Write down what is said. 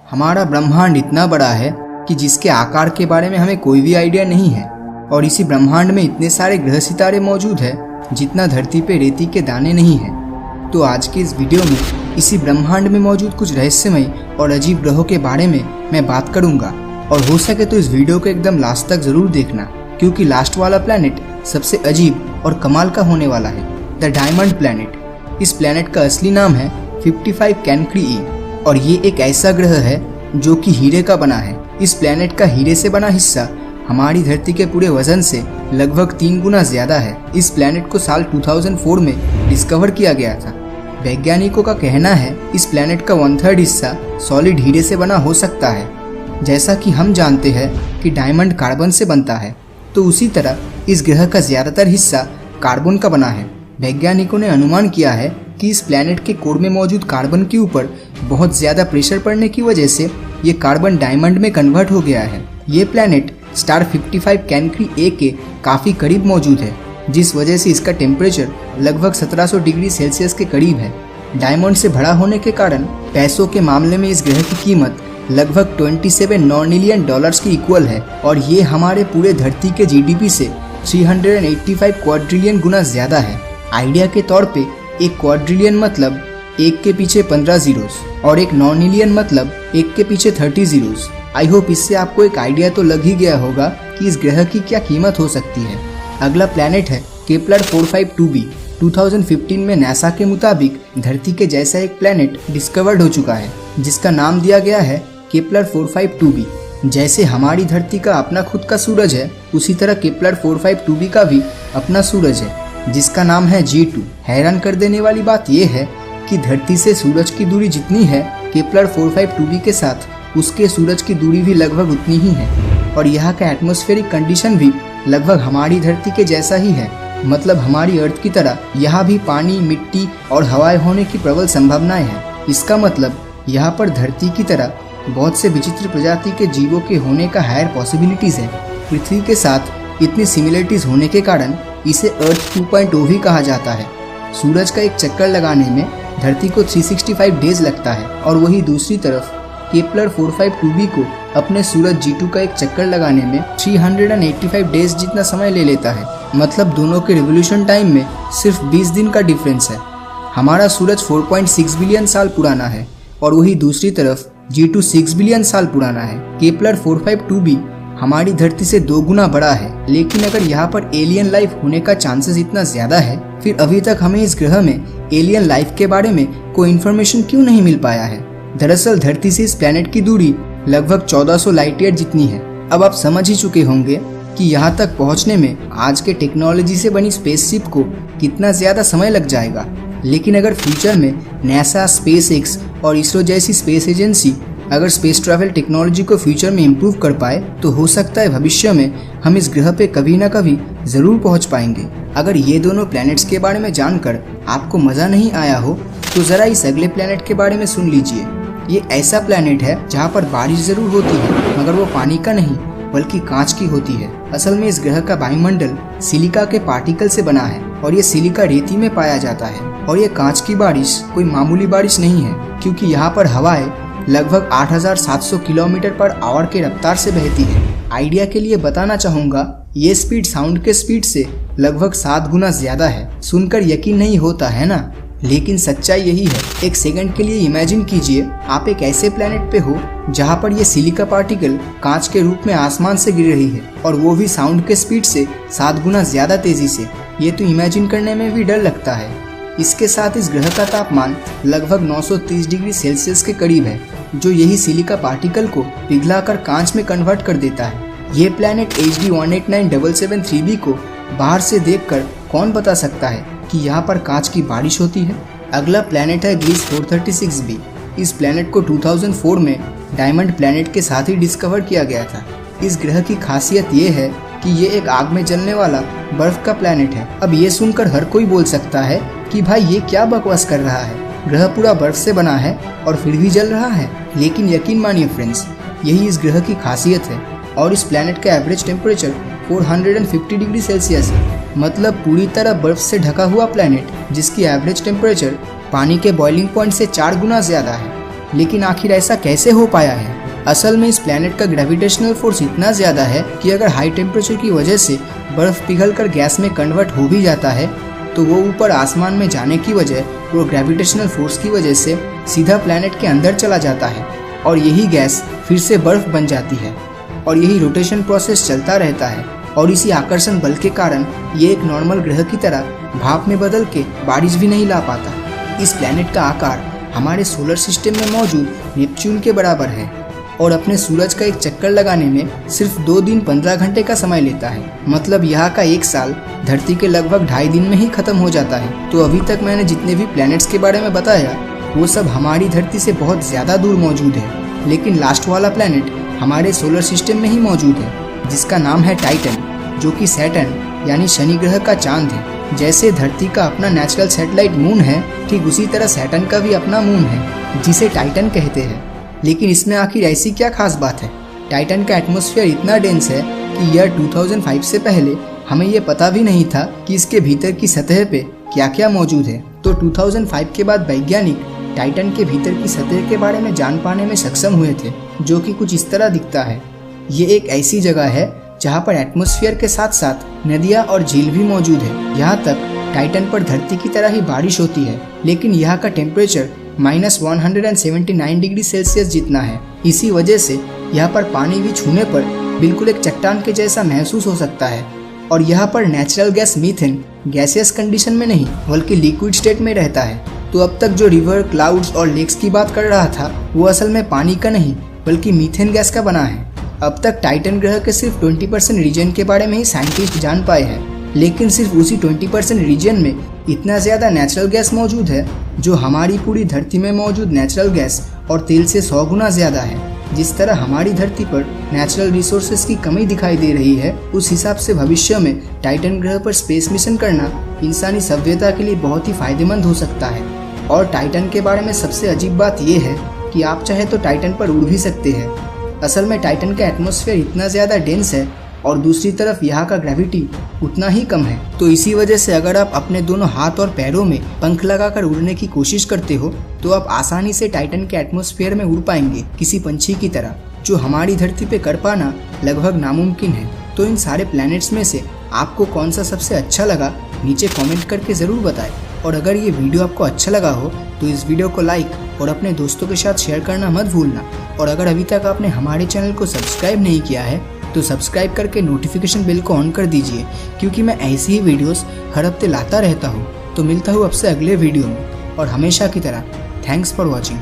हमारा ब्रह्मांड इतना बड़ा है कि जिसके आकार के बारे में हमें कोई भी आइडिया नहीं है और इसी ब्रह्मांड में इतने सारे ग्रह सितारे मौजूद हैं जितना धरती पे रेती के दाने नहीं हैं। तो आज के इस वीडियो में इसी ब्रह्मांड में मौजूद कुछ रहस्यमय और अजीब ग्रहों के बारे में मैं बात करूंगा और हो सके तो इस वीडियो को एकदम लास्ट तक जरूर देखना, क्योंकि लास्ट वाला प्लैनेट सबसे अजीब और कमाल का होने वाला है, द डायमंड प्लैनेट। इस प्लैनेट का असली नाम है 55 कैनक्री ई और ये एक ऐसा ग्रह है जो कि हीरे का बना है। इस प्लैनेट का हीरे से बना हिस्सा हमारी धरती के पूरे वजन से लगभग 3 गुना ज्यादा है। इस प्लैनेट को साल 2004 में डिस्कवर किया गया था। वैज्ञानिकों का कहना है इस प्लैनेट का 1/3 हिस्सा सॉलिड हीरे से बना हो सकता है। जैसा कि हम जानते हैं कि डायमंड कार्बन से बनता है, तो उसी तरह इस ग्रह का ज्यादातर हिस्सा कार्बन का बना है। वैज्ञानिकों ने अनुमान किया है कि इस प्लैनेट के कोर में मौजूद कार्बन के ऊपर बहुत ज्यादा प्रेशर पड़ने की वजह से ये कार्बन डायमंड में कन्वर्ट हो गया है। ये प्लैनेट स्टार 55 कैनक्री ए के काफी करीब मौजूद है, जिस वजह से इसका टेम्परेचर लगभग 1700 डिग्री सेल्सियस के करीब है। डायमंड से भरा होने के कारण पैसों के मामले में इस ग्रह की कीमत लगभग 27 नॉर्निलियन डॉलर्स की इक्वल है और ये हमारे पूरे धरती के जीडीपी से 385 क्वाड्रिलियन गुना ज्यादा है। आइडिया के तौर पे एक क्वाड्रिलियन मतलब 1 के पीछे 15 जीरोस और एक नॉर्निलियन मतलब 1 के पीछे 30 जीरोस। आई होप इससे आपको एक आइडिया तो लग ही गया होगा कि इस ग्रह की क्या कीमत हो सकती है। अगला प्लैनेट है केपलर 452b। 2015 में नासा के मुताबिक धरती के जैसा एक प्लैनेट डिस्कवर्ड हो चुका है, जिसका नाम दिया गया है केपलर 452b। जैसे हमारी धरती का अपना खुद का सूरज है, उसी तरह केपलर 452b का भी अपना सूरज है, जिसका नाम है G2। हैरान कर देने वाली बात यह है कि धरती से सूरज की दूरी जितनी है, केपलर 452b के साथ उसके सूरज की दूरी भी लगभग उतनी ही है और यहाँ का एटमॉस्फेरिक कंडीशन भी लगभग हमारी धरती के जैसा ही है। मतलब हमारी अर्थ की तरह यहाँ भी पानी, मिट्टी और हवाएं होने की प्रबल संभावनाएं हैं। इसका मतलब यहाँ पर धरती की तरह बहुत से विचित्र प्रजाति के जीवों के होने का हायर पॉसिबिलिटीज है। पृथ्वी के साथ इतनी सिमिलरिटीज होने के कारण इसे अर्थ 2.0 भी कहा जाता है। सूरज का एक चक्कर लगाने में धरती को 365 डेज लगता है और वही दूसरी तरफ केपलर 452b को अपने सूरज G2 का एक चक्कर लगाने में 385 डेज जितना समय ले लेता है। मतलब दोनों के रिवोल्यूशन टाइम में सिर्फ 20 दिन का डिफरेंस है। हमारा सूरज 4.6 बिलियन साल पुराना है और वही दूसरी तरफ G2 6 बिलियन साल पुराना है। केपलर 452b हमारी धरती से 2 गुना बड़ा है, लेकिन अगर यहाँ पर एलियन लाइफ होने का चांसेस इतना ज्यादा है, फिर अभी तक हमें इस ग्रह में एलियन लाइफ के बारे में कोई इन्फॉर्मेशन क्यों नहीं मिल पाया है। दरअसल धरती से इस प्लैनेट की दूरी लगभग 1400 लाइट ईयर जितनी है। अब आप समझ ही चुके होंगे कि यहाँ तक पहुँचने में आज के टेक्नोलॉजी से बनी स्पेसशिप को कितना ज्यादा समय लग जाएगा। लेकिन अगर फ्यूचर में नासा, स्पेसएक्स और इसरो जैसी स्पेस एजेंसी अगर स्पेस ट्रैवल टेक्नोलॉजी को फ्यूचर में इम्प्रूव कर पाए, तो हो सकता है भविष्य में हम इस ग्रह पे कभी ना कभी जरूर पहुँच पाएंगे। अगर ये दोनों प्लैनेट्स के बारे में जानकर आपको मजा नहीं आया हो, तो जरा इस अगले प्लैनेट के बारे में सुन लीजिए। ये ऐसा प्लैनेट है जहाँ पर बारिश जरूर होती है, मगर वो पानी का नहीं बल्कि कांच की होती है। असल में इस ग्रह का वायुमंडल सिलिका के पार्टिकल से बना है और ये सिलिका रेती में पाया जाता है। और ये कांच की बारिश कोई मामूली बारिश नहीं है, क्योंकि यहाँ पर हवाएं लगभग 8700 किलोमीटर पर आवर के रफ्तार से बहती है। आइडिया के लिए बताना चाहूँगा, ये स्पीड साउंड के स्पीड से लगभग 7 गुना ज्यादा है। सुनकर यकीन नहीं होता है ना, लेकिन सच्चाई यही है। एक सेकंड के लिए इमेजिन कीजिए आप एक ऐसे प्लैनेट पे हो जहाँ पर ये सिलिका पार्टिकल कांच के रूप में आसमान से गिर रही है, और वो भी साउंड के स्पीड से 7 गुना ज्यादा तेजी से। ये तो इमेजिन करने में भी डर लगता है। इसके साथ इस ग्रह का तापमान लगभग 930 डिग्री सेल्सियस के करीब है, जो यही सिलिका पार्टिकल को पिघलाकर कांच में कन्वर्ट कर देता है। ये प्लैनेट HD 189773b को बाहर से देखकर कौन बता सकता है कि यहाँ पर कांच की बारिश होती है। अगला प्लैनेट है ग्लिस 436b। इस प्लैनेट को 2004 में डायमंड प्लैनेट के साथ ही डिस्कवर किया गया था। इस ग्रह की खासियत ये है कि ये एक आग में जलने वाला बर्फ का प्लैनेट है। अब ये सुनकर हर कोई बोल सकता है कि भाई ये क्या बकवास कर रहा है, ग्रह पूरा बर्फ से बना है और फिर भी जल रहा है। लेकिन यकीन मानिए फ्रेंड्स, यही इस ग्रह की खासियत है। और इस प्लैनेट का एवरेज टेम्परेचर 450 डिग्री सेल्सियस है। मतलब पूरी तरह बर्फ से ढका हुआ प्लैनेट जिसकी एवरेज टेम्परेचर पानी के बॉइलिंग पॉइंट से 4 गुना ज्यादा है। लेकिन आखिर ऐसा कैसे हो पाया है? असल में इस प्लैनेट का ग्रेविटेशनल फोर्स इतना ज़्यादा है कि अगर हाई टेम्परेचर की वजह से बर्फ़ पिघलकर गैस में कन्वर्ट हो भी जाता है तो वो ऊपर आसमान में जाने की वजह वो ग्रेविटेशनल फोर्स की वजह से सीधा प्लैनेट के अंदर चला जाता है और यही गैस फिर से बर्फ़ बन जाती है और यही रोटेशन प्रोसेस चलता रहता है और इसी आकर्षण बल के कारण ये एक नॉर्मल ग्रह की तरह भाप में बदल के बारिश भी नहीं ला पाता। इस प्लैनेट का आकार हमारे सोलर सिस्टम में मौजूद नेपच्यून के बराबर है और अपने सूरज का एक चक्कर लगाने में सिर्फ 2 दिन 15 घंटे का समय लेता है। मतलब यहाँ का 1 साल धरती के लगभग 2.5 दिन में ही खत्म हो जाता है। तो अभी तक मैंने जितने भी प्लैनेट्स के बारे में बताया वो सब हमारी धरती से बहुत ज़्यादा दूर मौजूद है, लेकिन लास्ट वाला प्लैनेट हमारे सोलर सिस्टम में ही मौजूद है जिसका नाम है टाइटन, जो कि सैटर्न यानी शनि ग्रह का चांद है। जैसे धरती का अपना नेचुरल सैटेलाइट मून है, ठीक उसी तरह सैटर्न का भी अपना मून है जिसे टाइटन कहते हैं। लेकिन इसमें आखिर ऐसी क्या खास बात है? टाइटन का एटमॉस्फेयर इतना डेंस है कि ईयर 2005 से पहले हमें ये पता भी नहीं था कि इसके भीतर की सतह पे क्या क्या मौजूद है। तो 2005 के बाद वैज्ञानिक टाइटन के भीतर की सतह के बारे में जान पाने में सक्षम हुए थे, जो कि कुछ इस तरह दिखता है। ये एक ऐसी जगह है जहाँ पर एटमॉस्फेयर के साथ साथ नदियाँ और झील भी मौजूद है। यहाँ तक टाइटन पर धरती की तरह ही बारिश होती है, लेकिन यहाँ का टेम्परेचर -179 डिग्री सेल्सियस जितना है। इसी वजह से यहाँ पर पानी भी छूने पर बिल्कुल एक चट्टान के जैसा महसूस हो सकता है। और यहाँ पर natural gas methane gaseous condition में नहीं बल्कि लिक्विड स्टेट में रहता है। तो अब तक जो रिवर, क्लाउड्स और लेक्स की बात कर रहा था वो असल में पानी का नहीं बल्कि मीथेन गैस का बना है। अब तक टाइटन ग्रह के सिर्फ 20% रीजन के बारे में ही साइंटिस्ट जान पाए हैं, लेकिन सिर्फ उसी 20% रीजन में इतना ज़्यादा नेचुरल गैस मौजूद है जो हमारी पूरी धरती में मौजूद नेचुरल गैस और तेल से 100 गुना ज़्यादा है। जिस तरह हमारी धरती पर नेचुरल रिसोर्सेज की कमी दिखाई दे रही है, उस हिसाब से भविष्य में टाइटन ग्रह पर स्पेस मिशन करना इंसानी सभ्यता के लिए बहुत ही फायदेमंद हो सकता है। और टाइटन के बारे में सबसे अजीब बात यह है कि आप चाहे तो टाइटन पर उड़ भी सकते हैं। असल में टाइटन का एटमॉस्फेयर इतना ज़्यादा डेंस है और दूसरी तरफ यहाँ का ग्रेविटी उतना ही कम है। तो इसी वजह से अगर आप अपने दोनों हाथ और पैरों में पंख लगाकर उड़ने की कोशिश करते हो तो आप आसानी से टाइटन के एटमॉस्फेयर में उड़ पाएंगे किसी पंछी की तरह, जो हमारी धरती पे कर पाना लगभग नामुमकिन है। तो इन सारे प्लैनेट्स में से आपको कौन सा सबसे अच्छा लगा नीचे कमेंट करके ज़रूर बताएं। और अगर ये वीडियो आपको अच्छा लगा हो तो इस वीडियो को लाइक और अपने दोस्तों के साथ शेयर करना मत भूलना। और अगर अभी तक आपने हमारे चैनल को सब्सक्राइब नहीं किया है तो सब्सक्राइब करके नोटिफिकेशन बेल को ऑन कर दीजिए, क्योंकि मैं ऐसी ही वीडियोस हर हफ्ते लाता रहता हूँ। तो मिलता हूँ आपसे अगले वीडियो में, और हमेशा की तरह थैंक्स फॉर वॉचिंग।